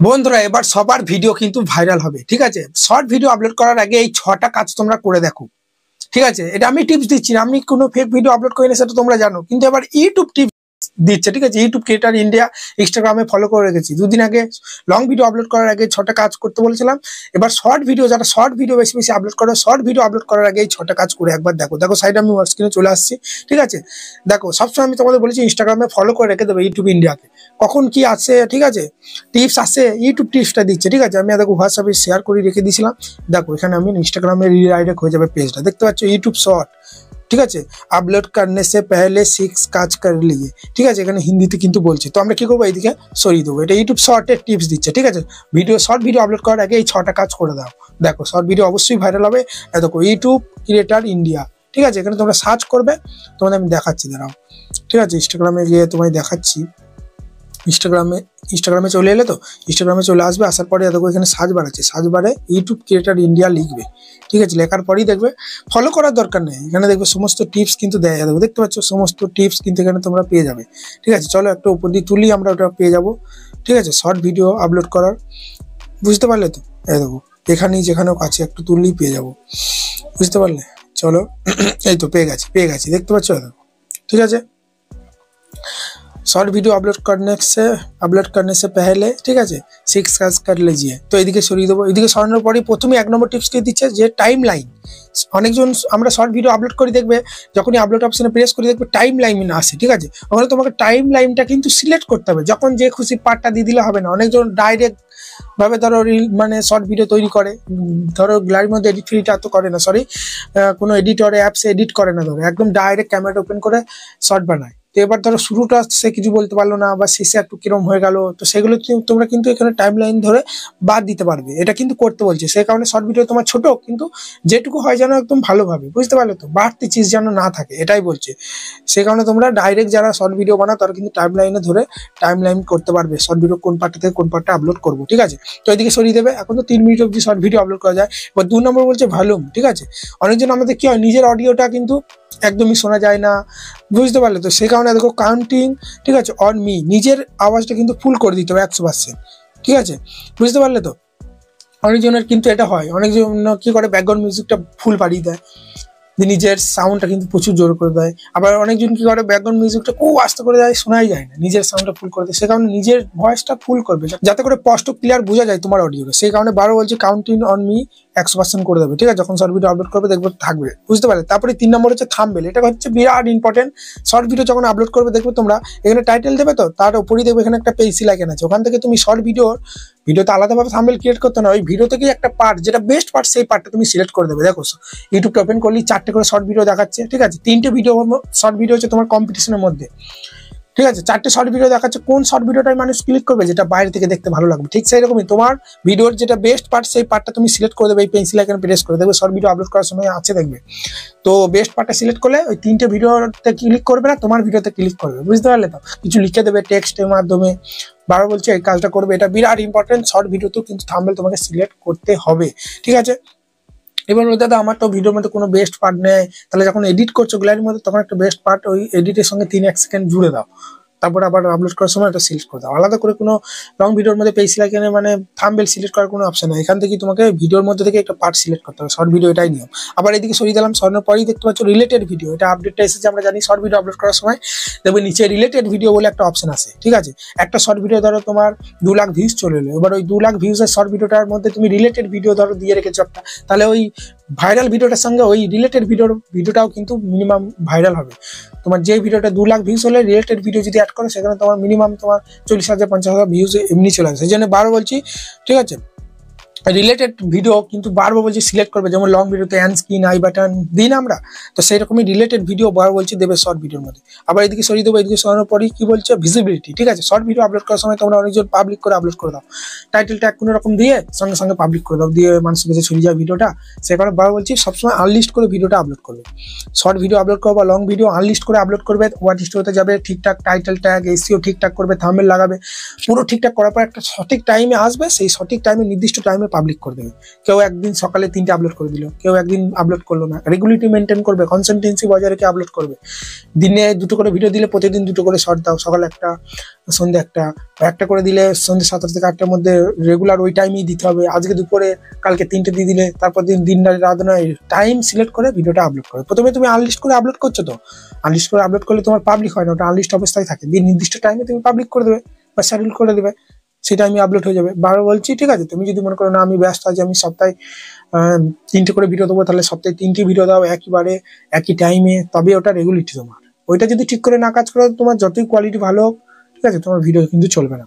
বন্ধুরা এবার সবার ভিডিও কিন্তু ভাইরাল হবে, ঠিক আছে। শর্ট ভিডিও আপলোড করার আগে এই 6টা কাজ তোমরা করে দেখো, ঠিক আছে। এটা আমি টিপস দিচ্ছি না, আমি কোনো ফেক ভিডিও আপলোড করি না, সেটা তোমরা জানো। কিন্তু এবার ইউটিউব টিপস দিচ্ছে, ঠিক আছে। ইউটিউব ক্রিয়েটার ইন্ডিয়া ইনস্টাগ্রামে ফলো করে রেখেছি। দুদিন আগে লং ভিডিও আপলোড করার আগে 6টা কাজ করতে বলেছিলাম। এবার শর্ট ভিডিও, যারা শর্ট ভিডিও বেশি বেশি আপলোড করো, শর্ট ভিডিও আপলোড করার আগে এই 6টা কাজ করে একবার দেখো। দেখো সাইডে আমি স্ক্রিনে চলে আসছি, ঠিক আছে। দেখো সবসময় আমি তোমাদের বলেছি ইনস্টাগ্রামে ফলো করে রেখে দেবে ইউটিউব ইন্ডিয়াকে। কখন কি আসে, ঠিক আছে, টিপস আসে, ইউটিউব টিপসটা দিচ্ছে, ঠিক আছে। আমি দেখো হোয়াটসঅ্যাপে শেয়ার করে রেখে দিয়েছিলাম। দেখো এখানে আমি ইনস্টাগ্রামে রিডাইরেক্ট হয়ে যাবে পেজটা, দেখতে পাচ্ছ, ইউটিউব শর্ট, ঠিক আছে। আপলোড করনে সে পহলে 6 কাজ কর লিয়ে, ঠিক আছে। এখানে হিন্দিতে কিন্তু বলছে, তো আমরা কি করবো, এইদিকে সরিয়ে দেবো। এটা ইউটিউব শর্টের টিপস দিচ্ছে, ঠিক আছে। শর্ট ভিডিও আপলোড করার আগে এই 6টা কাজ করে দাও। দেখো শর্ট ভিডিও অবশ্যই ভাইরাল হবে। দেখো ইউটিউব ক্রিয়েটার ইন্ডিয়া, ঠিক আছে। এখানে তোমরা সার্চ করবে, তোমাদের আমি দেখাচ্ছি, দাঁড়াও, ঠিক আছে। ইনস্টাগ্রামে গিয়ে তোমায় দেখাচ্ছি। ইনস্টাগ্রামে চলে এলে তো ইনস্টাগ্রামে চলে আসবে। আসার পরে দেখো এখানে সার্চ বার আছে, সার্চ বারে ইউটিউব ক্রিয়েটার ইন্ডিয়া লিখবে, ঠিক আছে। লেখার পরেই দেখবে, ফলো করার দরকার নেই, এখানে দেখবে সমস্ত টিপস কিন্তু দেয়। দেখো দেখতে পাচ্ছ, সমস্ত টিপস কিন্তু এখানে তোমরা পেয়ে যাবে, ঠিক আছে। চলো একটা উপর দিয়ে তুলি, আমরা ওটা পেয়ে যাবো, ঠিক আছে। শর্ট ভিডিও আপলোড করার, বুঝতে পারলে তো। এই দেখো এখানেই, যেখানেও কাছে একটু তুললেই পেয়ে যাবো, বুঝতে পারলে। চলো এই তো পেয়ে গেছি, দেখতে পাচ্ছ, দেখো, ঠিক আছে। शॉर्ट वीडियो अपलोड करने से पहले, ঠিক আছে, 6 কাজ कर लीजिए। তো এদিকে সরিয়ে দেবো। এদিকে সরানোর পরে প্রথমে 1 নম্বর টিপস কে দিচ্ছে যে টাইম লাইন। অনেকজন আমরা শর্ট ভিডিও আপলোড করে দেখবে, যখনই আপলোড অপশনে প্রেস করে দেখবে টাইম লাইন আসে, ঠিক আছে। ওখানে তোমাকে টাইম লাইনটা কিন্তু সিলেক্ট করতে হবে, যখন যে খুশি পার্টটা দিয়ে দিলে হবে না। অনেকজন ডাইরেক্ট ভাবে ধরো মানে শর্ট ভিডিও তৈরি করে, ধরো গ্যালারির মধ্যে এডিট ফিডিট তো করে না, সরি, কোনো এডিটরে অ্যাপসে এডিট করে না, ধরো একদম ডাইরেক্ট ক্যামেরা ওপেন করে শর্ট বানায়। তো এবার ধরো শুরুটা সে কিছু বলতে পারলো না, বা শেষে একটু কিরম হয়ে গেল, তো সেগুলো তোমরা কিন্তু এখানে টাইম লাইন ধরে বাদ দিতে পারবে। এটা কিন্তু করতে বলছে, সেই কারণে শর্ট ভিডিও তোমার ছোট, কিন্তু যেটুকু হয় যেন একদম ভালোভাবে, বুঝতে পারলে তো, বাড়তি চিজ যেন না থাকে, এটাই বলছে। সেই কারণে তোমরা ডাইরেক্ট যারা শর্ট ভিডিও বানাও তারা কিন্তু টাইম লাইনে ধরে টাইম লাইন করতে পারবে, শর্ট ভিডিও কোন পার্টটা থেকে কোন পার্টটা আপলোড করবো, ঠিক আছে। তো এদিকে সরিয়ে দেবে। এখন তো 3 মিনিট অব্দি শর্ট ভিডিও আপলোড করা যায়। এবার 2 নম্বর বলছে ভলিউম, ঠিক আছে। অনেকজন আমাদের কি হয়, নিজের অডিওটা কিন্তু একদমই শোনা যায় না, বুঝতে পারলে তো। সেই কারণে দেখো কাউন্টিং, ঠিক আছে, অন মি, নিজের আওয়াজটা কিন্তু ফুল করে দিতে হবে 100%, ঠিক আছে, বুঝতে পারলে তো। অনেকজনের কিন্তু এটা হয়, অনেকজন কি করে ব্যাকগ্রাউন্ড মিউজিকটা ফুল বাড়িয়ে দেয়, নিজের সাউন্ডটা কিন্তু প্রচুর জোর করে দেয়। আবার অনেকজন কি করে ব্যাকগ্রাউন্ড মিউজিকটা খুব আস্তে করে দেয়, শোনাই যায় না, নিজের সাউন্ডটা ফুল করে দেয়। সে কারণে নিজের ভয়েসটা ফুল করবে, যাতে করে স্পষ্ট ক্লিয়ার বোঝা যায় তোমার অডিওটা। সেই কারণে বারো বলছে কাউন্টিং অন মি 100% করে দেবে, ঠিক আছে। যখন শর্ট ভিডিও আপলোড করবে দেখবে থাকবে, বুঝতে পারলে। তারপরে 3 নম্বর হচ্ছে থাম্বনেল। এটা হচ্ছে বিরাট ইম্পর্টেন্ট। শর্ট ভিডিও যখন আপলোড করবে দেখবে তোমরা এখানে টাইটেল দেবে, তো তার উপরেই দেখবে এখানে একটা পেন্সিল আইকন আছে। ওখান থেকে তুমি শর্ট ভিডিওতে আলাদাভাবে থাম্বনেল ক্রিয়েট করতে না, ওই ভিডিও থেকে একটা পার্ট, যেটা বেস্ট পার্ট, সেই পার্টটা তুমি সিলেক্ট করে দেবে। দেখো ইউটিউবটা ওপেন করলেই 4টে করে শর্ট ভিডিও দেখাচ্ছে, ঠিক আছে। 3টে শর্ট ভিডিও হচ্ছে তোমার কম্পিটিশনের মধ্যে, ঠিক আছে। 4টে শর্ট ভিডিও দেখাচ্ছে, কোন শর্ট ভিডিওটাই মানুষ ক্লিক করবে, যেটা বাইরে থেকে দেখতে ভালো লাগবে। ঠিক সেই রকমই তোমার ভিডিওর যেটা বেস্ট পার্ট, সেই পার্টটা তুমি সিলেক্ট করে দেবে, এই পেন্সিল আইকন প্রেস করে দেখবে শর্ট ভিডিও আপলোড করার সময় আছে, দেখবে। তো বেস্ট পার্টটা সিলেক্ট করলে ওই 3টে ভিডিওতে ক্লিক করবে না, তোমার ভিডিওতে ক্লিক করবে, বুঝতে পারলে তো। কিছু লিখে দেবে টেক্সটের মাধ্যমে। বারবার বলছে এই কাজটা করবে, এটা বিরাট ইম্পর্টেন্ট। শর্ট ভিডিওতেও কিন্তু থাম্বনেল তোমাকে সিলেক্ট করতে হবে, ঠিক আছে। এবার দাদা আমার তো ভিডিওর মধ্যে কোনো বেস্ট পার্ট নেই, তাহলে যখন এডিট করছো গ্যালারির মধ্যে, তখন একটা বেস্ট পার্ট ওই এডিটের সঙ্গে 3-1 সেকেন্ড জুড়ে দাও, তারপর আবার আপলোড করার সময় এটা সিলেক্ট করে দাও। আলাদা করে কোনো লং ভিডিওর মধ্যে পেন্সিল আইকনে মানে থাম্বনেল সিলেক্ট করার কোনো অপশন নেই। এখান থেকে তোমাকে ভিডিওর মধ্যে থেকে একটা পার্ট সিলেক্ট করতে হবে। শর্ট ভিডিও এটাই নিয়ম। আবার এদিকে সরিয়ে দিলাম। সরানোর পরেই দেখতে পাচ্ছ রিলেটেড ভিডিও, এটা আপডেটটা এসেছে, আমরা জানি। শর্ট ভিডিও আপলোড করার সময় দেখবে নিচে রিলেটেড ভিডিও বলে একটা অপশন আছে, ঠিক আছে। একটা শর্ট ভিডিও ধরো তোমার 2 লাখ ভিউজ চলে এলো, এবার ওই 2 লাখ ভিউজের শর্ট ভিডিওটার মধ্যে তুমি রিলেটেড ভিডিও ধরো দিয়ে রেখেছো একটা, তাহলে ওই ভাইরাল ভিডিওটার সঙ্গে ওই রিলেটেড ভিডিওটাও কিন্তু মিনিমাম ভাইরাল হবে। তোমার যে ভিডিওটা 2 লাখ ভিউজ হলে রিলেটেড ভিডিও যদি অ্যাড করো, সেখানে তোমার মিনিমাম তোমার 40,000-50,000 ভিউজ এমনি চলে আসে। সেই জন্য বারবার বলছি, ঠিক আছে, রিলেটেড ভিডিও কিন্তু বারবার বলছি সিলেক্ট করবে। যেমন লং ভিডিওতে অ্যান্ড স্ক্রিন, আই বাটন দিই না আমরা, তো সেই রকমই রিলেটেড ভিডিও বারবার বলছি দেবে শর্ট ভিডিওর মধ্যে। আবার এদিকে সরিয়ে দেবো। এদিকে সরানোর পরেই কি বলছে ভিজিবিলিটি, ঠিক আছে। শর্ট ভিডিও আপলোড করার সময় তোমরা অনেকজন পাবলিক করে আপলোড করে দাও, টাইটেল ট্যাগ কোনো রকম দিয়ে সঙ্গে সঙ্গে পাবলিক করে দাও, দিয়ে মানুষের কাছে ছড়িয়ে যায় ভিডিওটা। সে কারণে বারবার বলছি সবসময় আনলিস্ট করে ভিডিওটা আপলোড করবে। শর্ট ভিডিও আপলোড করবে বা লং ভিডিও আনলিস্ট করে আপলোড করবে, ওয়াচ স্টোরিতে যাবে, ঠিকঠাক টাইটেল ট্যাগ এসইও ঠিকঠাক করবে, থাম্বনেল লাগাবে, পুরো ঠিকঠাক করার পর একটা সঠিক টাইমে আসবে, সেই সঠিক টাইমে নির্দিষ্ট টাইমে পাবলিক করে দেবে। কেউ একদিন সকালে 3টে আপলোড করে দিল, কেউ একদিন আপলোড করলো না। রেগুলারিটি মেনটেন করবে, কনসিস্টেন্সি বজায় রেখে আপলোড করবে। দিনে 2টো করে ভিডিও দিলে প্রতিদিন 2টো করে শর্ট দাও, সকালে একটা, সন্ধ্যে একটা করে দিলে সন্ধ্যে 7টা থেকে 8টার মধ্যে রেগুলার ওই টাইমেই দিতে হবে। আজকে দুপুরে, কালকে 3টে দিয়ে দিলে, তারপর দিন রাত নয়, টাইম সিলেক্ট করে ভিডিওটা আপলোড করে। প্রথমে তুমি আনলিস্ট করে আপলোড করছো, তো আনলিস্ট করে আপলোড করলে তোমার পাবলিক হয় না, ওটা আনলিস্ট অবস্থায় থাকে। দিয়ে নির্দিষ্ট টাইমে তুমি পাবলিক করে দেবে বা শিডিউল করে দেবে, সেটা আমি আপলোড হয়ে যাবে। বারবার বলছি, ঠিক আছে? তুমি যদি মনে করো না আমি ব্যস্ত আছি, আমি সপ্তাহে 3টে করে ভিডিও দেবো, তাহলে সপ্তাহে 3টি ভিডিও দাও একইবারে একই টাইমে, তবে ওটা রেগুলারিটি তোমার। ওইটা যদি ঠিক করে না কাজ করো, তোমার যতই কোয়ালিটি ভালো হোক, ঠিক আছে, তোমার ভিডিও কিন্তু চলবে না,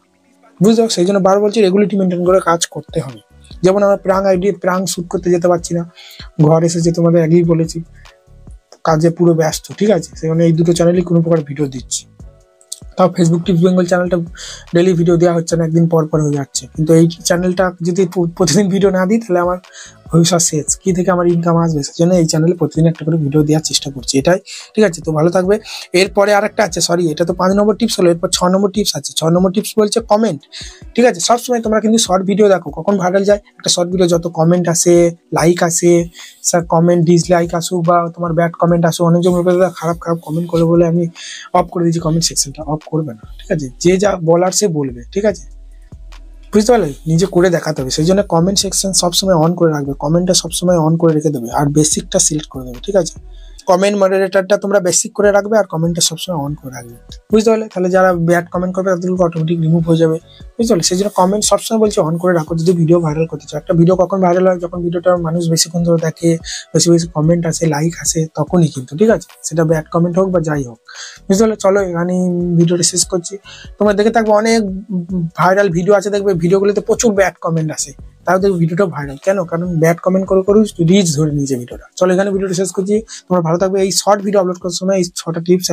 বুঝতে পারছো? সেই জন্য বারবার বলছি রেগুলারিটি মেনটেন করে কাজ করতে হবে। যেমন আমার প্রাং শুট করতে যেতে পারছি না, ঘর এসেছে, তোমাদের আগেই বলেছি, কাজে পুরো ব্যস্ত, ঠিক আছে? সেখানে এই দুটো চ্যানেলই কোনো প্রকার ভিডিও দিচ্ছি। তাও ফেসবুক টিপস বেঙ্গল চ্যানেলটা ডেলি ভিডিও দেওয়া হচ্ছে না, একদিন পর হয়ে যাচ্ছে। কিন্তু এই চ্যানেলটা যদি প্রতিদিন ভিডিও না দিই, তাহলে আমার ভবিষ্যৎ শেষ, কি থেকে আমার ইনকাম আসবে? সেজন্য এই চ্যানেলে প্রতিদিন একটা করে ভিডিও দেওয়ার চেষ্টা করছি, এটাই, ঠিক আছে? তো ভালো থাকবে। এরপরে আরেকটা আছে, সরি, এটা তো 5 নম্বর টিপস হলো, এরপর 6 নম্বর টিপস আছে। 6 নম্বর টিপস বলছে কমেন্ট, ঠিক আছে? সবসময় তোমরা কিন্তু শর্ট ভিডিও দেখো, কখন ভাইরাল যায়, একটা শর্ট ভিডিও যত কমেন্ট আসে, লাইক আসে, স্যার কমেন্ট ডিসলাইক আসুক বা তোমার ব্যাড কমেন্ট আসুক, অনেকজন খারাপ কমেন্ট করে বলে আমি অফ করে দিয়েছি কমেন্ট সেকশনটা। অফ করবে না, ঠিক আছে? যে যা বলার সে বলবে, ঠিক আছে? বুঝতে পারলে? নিজে করে দেখাতে হবে। সেই জন্য কমেন্ট সেকশন সবসময় অন করে রাখবে, কমেন্টটা সবসময় অন করে রেখে দেবে, আর বেসিকটা সিলেক্ট করে দেবে, ঠিক আছে? কমেন্ট মডারেটরটা তোমরা বেসিক করে রাখবে আর কমেন্টটা সবসময় অন করে রাখবে, বুঝতে পারলে? তাহলে যারা ব্যাড কমেন্ট করবে তাদেরকে অটোমেটিক রিমুভ হয়ে যাবে, বুঝতে পারলে? সেই জন্য কমেন্ট সবসময় বলছি অন করে রাখো, যদি ভিডিও ভাইরাল করতে চাও। একটা ভিডিও কখন ভাইরাল হয়? যখন ভিডিওটা মানুষ বেশিক্ষণ ধরে দেখে, বেশি কমেন্ট আসে, লাইক আসে, তখনই কিন্তু, ঠিক আছে? সেটা ব্যাড কমেন্ট হোক বা যাই হোক, বুঝতে পারলে? চলো এখানে ভিডিওটা শেষ করছি। তোমরা দেখে থাকবে অনেক ভাইরাল ভিডিও আছে, দেখবে ভিডিওগুলোতে প্রচুর ব্যাড কমেন্ট আসে, তাও দেখবে ভিডিওটা ভাইরাল কেন? কারণ ব্যাড কমেন্ট করে রিচ ধরে নিয়েছে ভিডিওটা। চলো এখানে ভিডিওটা শেষ করছি। তোমরা ভালো থাকবে। এই শর্ট ভিডিও আপলোড করার সময় এই 6টা টিপস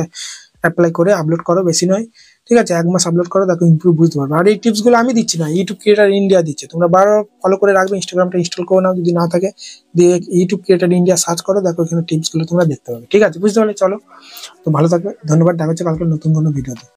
অ্যাপ্লাই করে আপলোড করো, বেশি নয়, ঠিক আছে? 1 মাস আপলোড করো, দেখো ইমপ্রুভ বুঝতে পারবে। আর এই টিপসগুলো আমি দিচ্ছি না, ইউটিউব ক্রিয়েটার ইন্ডিয়া দিচ্ছে। তোমরা বারবার ফলো করে রাখবে, ইনস্টাগ্রামটা ইনস্টল করে নাও যদি না থাকে, দিয়ে ইউটিউব ক্রিয়েটার ইন্ডিয়া সার্চ করো, দেখো এখানে টিপসগুলো তোমরা দেখতে পাবে, ঠিক আছে? বুঝতে পারলে? চলো, তো ভালো থাকবে, ধন্যবাদ। দেখা হচ্ছে কালকে নতুন কোনো ভিডিওতে।